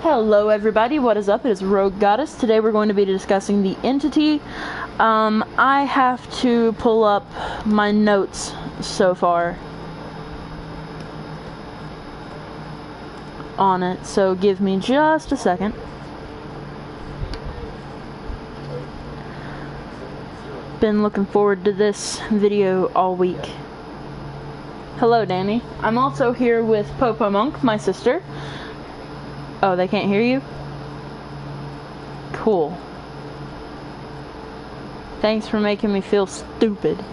Hello everybody, what is up? It is Rogue Goddess. Today we're going to be discussing the entity. I have to pull up my notes so far on it, so give me just a second. Been looking forward to this video all week. Hello Danny. I'm also here with Popo Monk, my sister. Oh, they can't hear you? Cool. Thanks for making me feel stupid.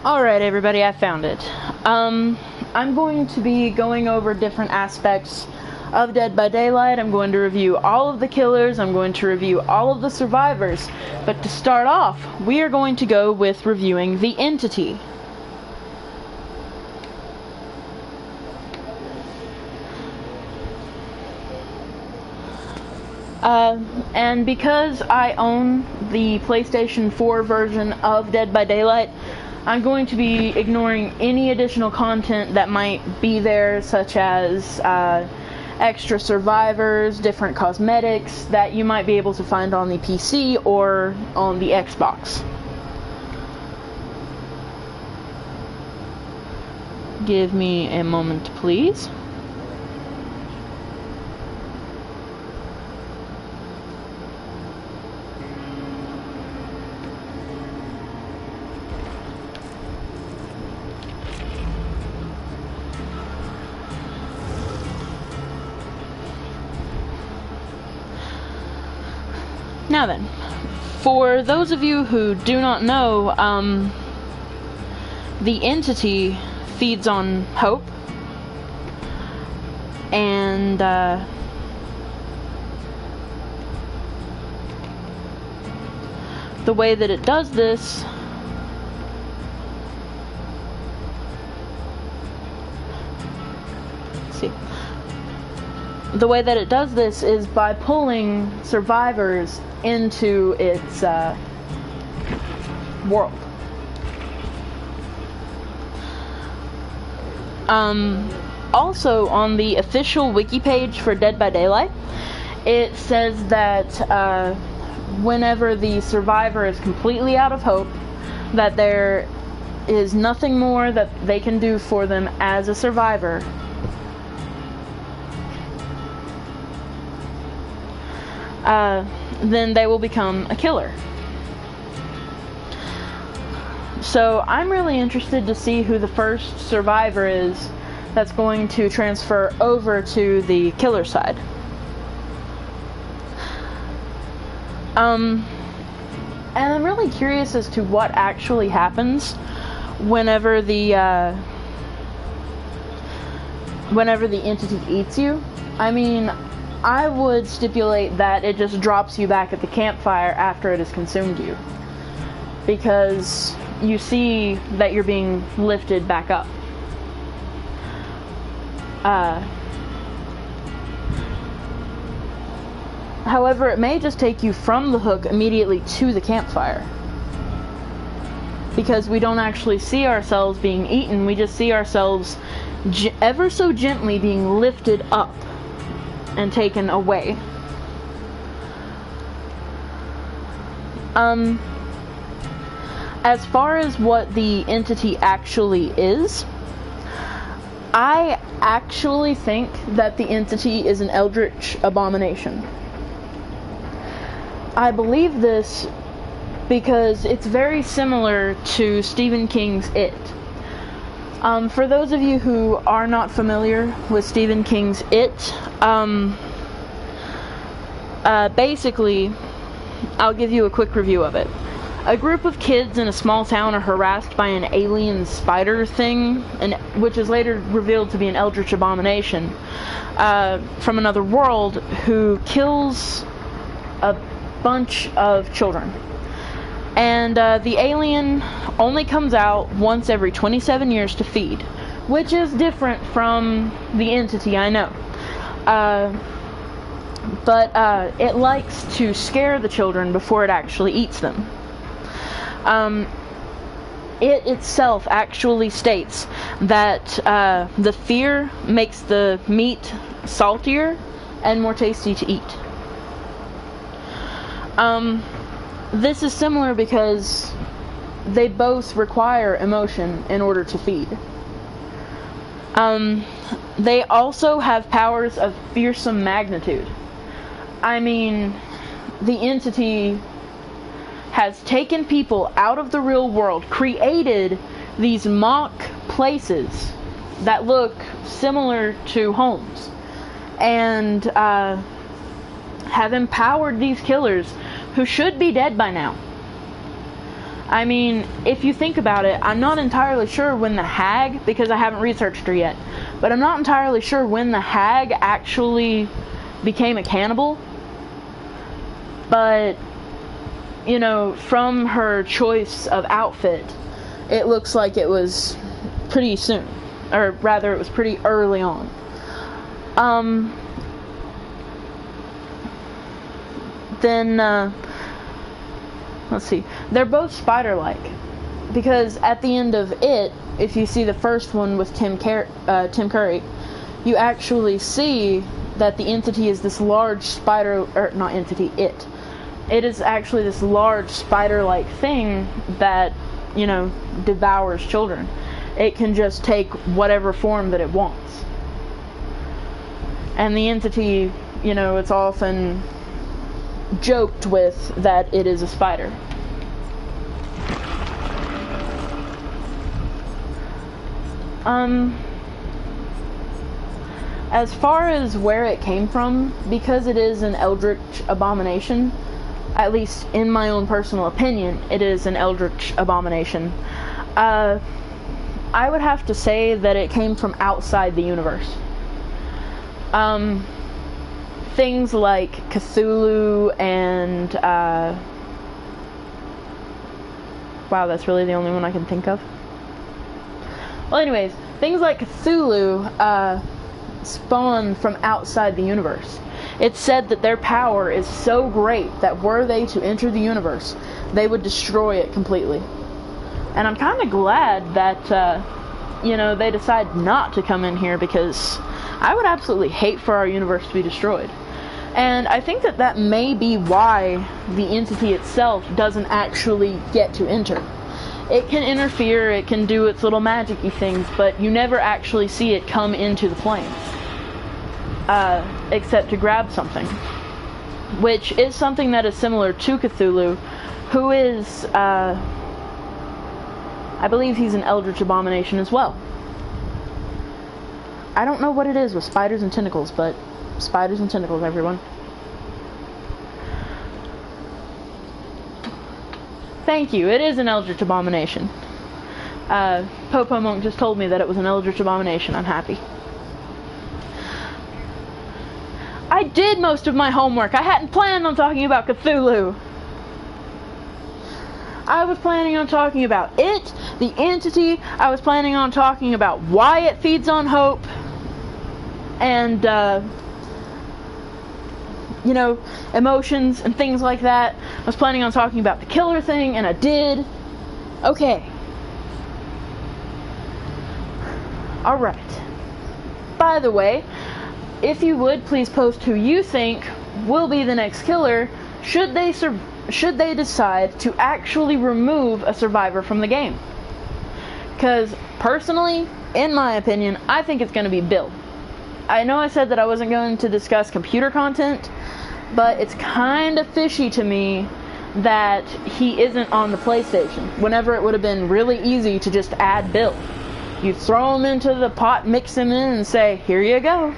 Alright everybody, I found it. I'm going to be going over different aspects of Dead by Daylight. I'm going to review all of the killers, I'm going to review all of the survivors, but to start off, we are going to go with reviewing the entity. And because I own the PlayStation 4 version of Dead by Daylight, I'm going to be ignoring any additional content that might be there, such as extra survivors, different cosmetics that you might be able to find on the PC or on the Xbox. Give me a moment, please. Now then, for those of you who do not know, the entity feeds on hope, and the way that it does this is by pulling survivors into its world. Also, on the official wiki page for Dead by Daylight, it says that whenever the survivor is completely out of hope, that there is nothing more that they can do for them as a survivor. Then they will become a killer. So I'm really interested to see who the first survivor is that's going to transfer over to the killer side. And I'm really curious as to what actually happens whenever the entity eats you. I mean, I would stipulate that it just drops you back at the campfire after it has consumed you, because you see that you're being lifted back up. However, it may just take you from the hook immediately to the campfire, because we don't actually see ourselves being eaten, we just see ourselves ever so gently being lifted up and taken away. As far as what the entity actually is, I actually think that the entity is an eldritch abomination. I believe this because it's very similar to Stephen King's It. For those of you who are not familiar with Stephen King's It, basically, I'll give you a quick review of it. A group of kids in a small town are harassed by an alien spider thing, which is later revealed to be an eldritch abomination, from another world, who kills a bunch of children. And the alien only comes out once every 27 years to feed, which is different from the entity I know. but it likes to scare the children before it actually eats them. It itself actually states that the fear makes the meat saltier and more tasty to eat. This is similar because they both require emotion in order to feed. They also have powers of fearsome magnitude. I mean, the entity has taken people out of the real world, created these mock places that look similar to homes, and have empowered these killers who should be dead by now. I mean, if you think about it, I'm not entirely sure when the hag, because I haven't researched her yet, but I'm not entirely sure when the hag actually became a cannibal. But, you know, from her choice of outfit, it looks like it was pretty soon. Or rather, it was pretty early on. Let's see. They're both spider-like. Because at the end of it, if you see the first one with Tim Curry, you actually see that the entity is this large spider, or not entity, it. It is actually this large spider-like thing that, you know, devours children. It can just take whatever form that it wants. And the entity, you know, it's often joked with that it is a spider. As far as where it came from, because it is an eldritch abomination, at least in my own personal opinion, it is an eldritch abomination. I would have to say that it came from outside the universe. Things like Cthulhu and, wow, that's really the only one I can think of. Well, anyways, things like Cthulhu, spawn from outside the universe. It's said that their power is so great that were they to enter the universe, they would destroy it completely. And I'm kind of glad that, you know, they decide not to come in here, because I would absolutely hate for our universe to be destroyed. And I think that that may be why the entity itself doesn't actually get to enter. It can interfere, it can do its little magic-y things, but you never actually see it come into the flames. Except to grab something. Which is something that is similar to Cthulhu, who is, I believe he's an eldritch abomination as well. I don't know what it is with spiders and tentacles, but spiders and tentacles, everyone. Thank you, it is an eldritch abomination. Popo Monk just told me that it was an eldritch abomination. I'm happy. I did most of my homework. I hadn't planned on talking about Cthulhu. I was planning on talking about it, the entity. I was planning on talking about why it feeds on hope. And, you know, emotions and things like that. I was planning on talking about the killer thing, and I did. Okay. Alright. By the way, if you would, please post who you think will be the next killer, should they decide to actually remove a survivor from the game. Because, personally, in my opinion, I think it's going to be Bill. I know I said that I wasn't going to discuss computer content, but it's kind of fishy to me that he isn't on the PlayStation, whenever it would have been really easy to just add Bill. You throw him into the pot, mix him in, and say, here you go.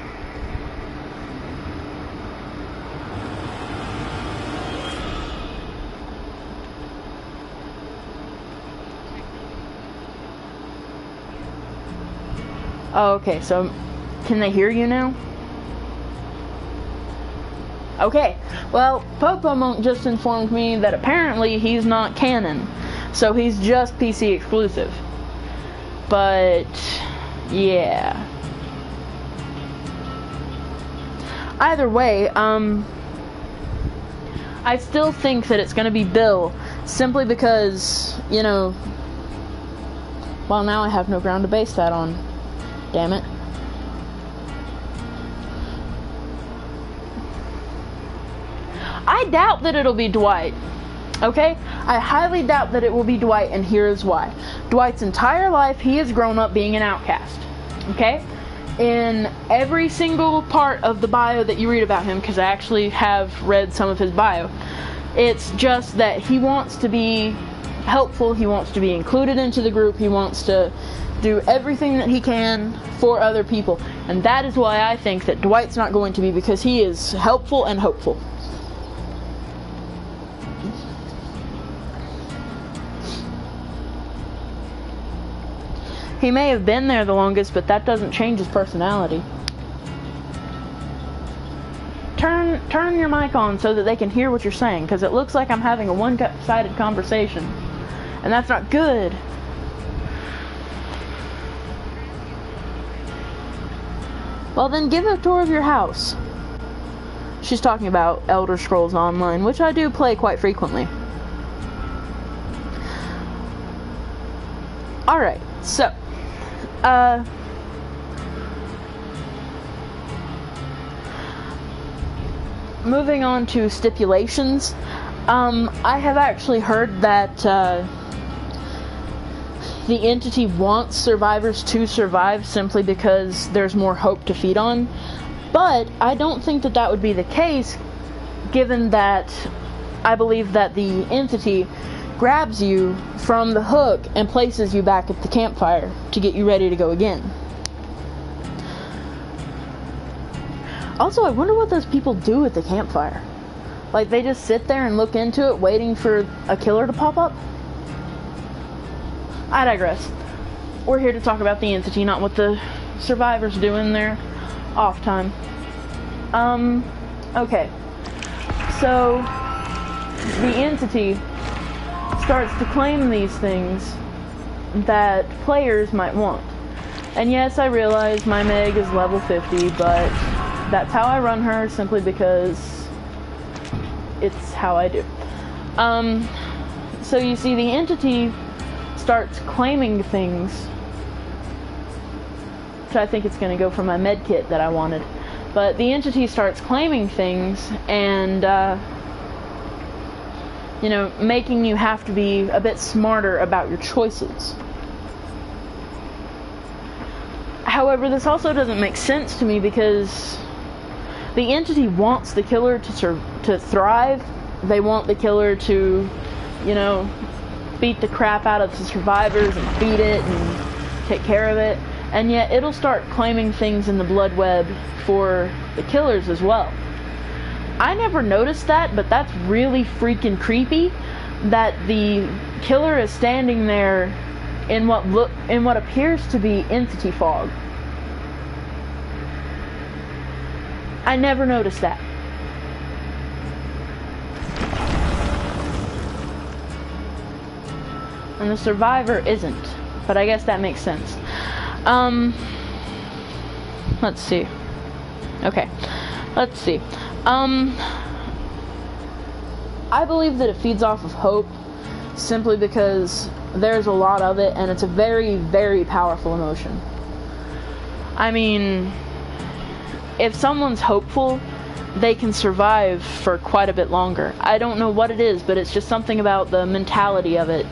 Oh, okay, so can they hear you now? Okay, well, Popo Monk just informed me that apparently he's not canon, so he's just PC exclusive. But, yeah. Either way, I still think that it's going to be Bill, simply because, you know, well, now I have no ground to base that on. Damn it. I doubt that it'll be Dwight. Okay? I highly doubt that it will be Dwight, and here is why. Dwight's entire life, he has grown up being an outcast. Okay? In every single part of the bio that you read about him, because I actually have read some of his bio, it's just that he wants to be helpful, he wants to be included into the group, he wants to do everything that he can for other people. And that is why I think that Dwight's not going to be, because he is helpful and hopeful. He may have been there the longest, but that doesn't change his personality. Turn your mic on so that they can hear what you're saying, because it looks like I'm having a one-sided conversation, and that's not good. Well, then give a tour of your house. She's talking about Elder Scrolls Online, which I do play quite frequently. Alright, so moving on to stipulations, I have actually heard that the entity wants survivors to survive simply because there's more hope to feed on, but I don't think that that would be the case, given that I believe that the entity grabs you from the hook and places you back at the campfire to get you ready to go again. Also, I wonder what those people do at the campfire. Like, they just sit there and look into it, waiting for a killer to pop up? I digress. We're here to talk about the entity, not what the survivors do in their off time. Okay. So, the entity starts to claim these things that players might want. And yes, I realize my Meg is level 50, but that's how I run her, simply because it's how I do. So you see, the entity starts claiming things. So I think it's going to go for my med kit that I wanted. But the entity starts claiming things and, you know, making you have to be a bit smarter about your choices. However, this also doesn't make sense to me, because the entity wants the killer to thrive. They want the killer to, you know, beat the crap out of the survivors and feed it and take care of it. And yet it'll start claiming things in the blood web for the killers as well. I never noticed that, but that's really freaking creepy, that the killer is standing there in what appears to be entity fog. I never noticed that. And the survivor isn't, but I guess that makes sense. Let's see. Okay, let's see. I believe that it feeds off of hope, simply because there's a lot of it, and it's a very, very powerful emotion. I mean, if someone's hopeful, they can survive for quite a bit longer. I don't know what it is, but it's just something about the mentality of it.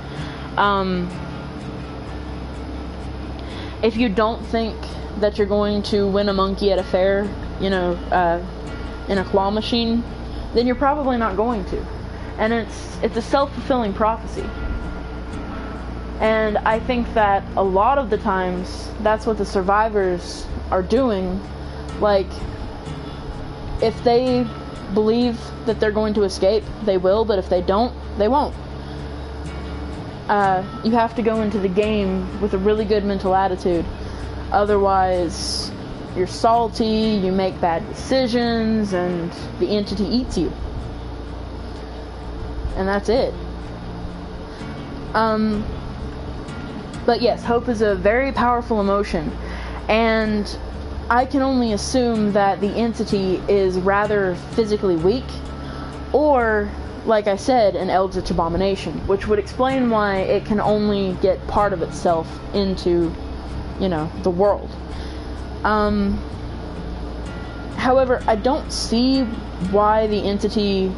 If you don't think that you're going to win a monkey at a fair, you know, in a claw machine, then you're probably not going to. And it's a self-fulfilling prophecy. And I think that a lot of the times, that's what the survivors are doing. Like, if they believe that they're going to escape, they will, but if they don't, they won't. You have to go into the game with a really good mental attitude. Otherwise, you're salty, you make bad decisions, and the entity eats you. And that's it. But yes, hope is a very powerful emotion. And I can only assume that the entity is rather physically weak, or, like I said, an eldritch abomination, which would explain why it can only get part of itself into, the world. However, I don't see why the entity...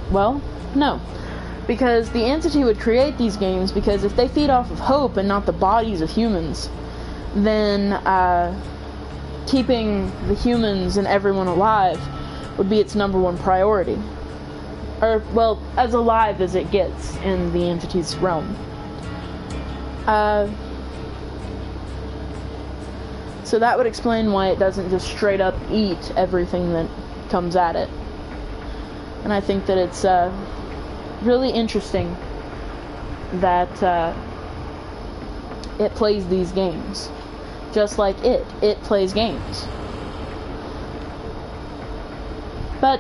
Well, no. Because the entity would create these games because if they feed off of hope and not the bodies of humans, then keeping the humans and everyone alive would be its number one priority. Or, well, as alive as it gets in the entity's realm. So that would explain why it doesn't just straight up eat everything that comes at it. And I think that it's really interesting that it plays these games. Just like it plays games. But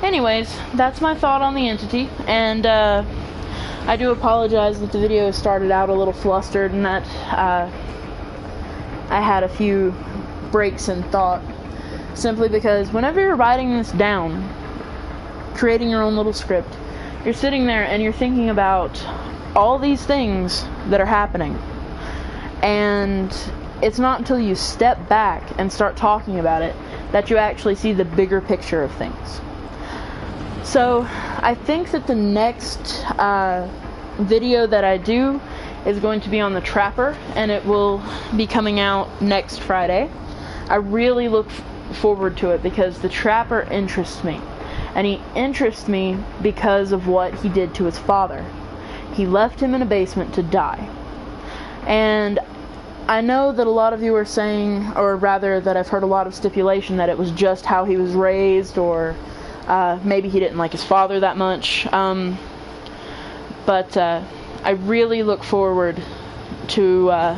anyways, that's my thought on the entity, and I do apologize that the video started out a little flustered and that I had a few breaks in thought, simply because whenever you're writing this down, creating your own little script, you're sitting there and you're thinking about all these things that are happening, and it's not until you step back and start talking about it that you actually see the bigger picture of things. So I think that the next video that I do is going to be on the Trapper, and it will be coming out next Friday. I really look forward to it because the Trapper interests me. And he interests me because of what he did to his father. He left him in a basement to die. And I know that a lot of you are saying, or rather that I've heard a lot of stipulation that it was just how he was raised, or maybe he didn't like his father that much. But I really look forward to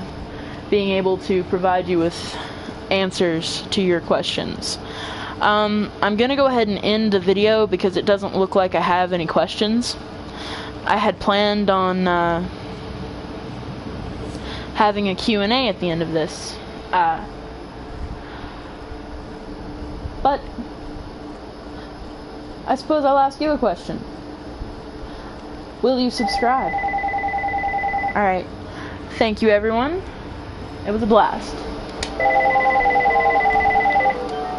being able to provide you with answers to your questions. I'm gonna go ahead and end the video because it doesn't look like I have any questions. I had planned on having a Q&A at the end of this, but I suppose I'll ask you a question. Will you subscribe? Alright, thank you everyone. It was a blast.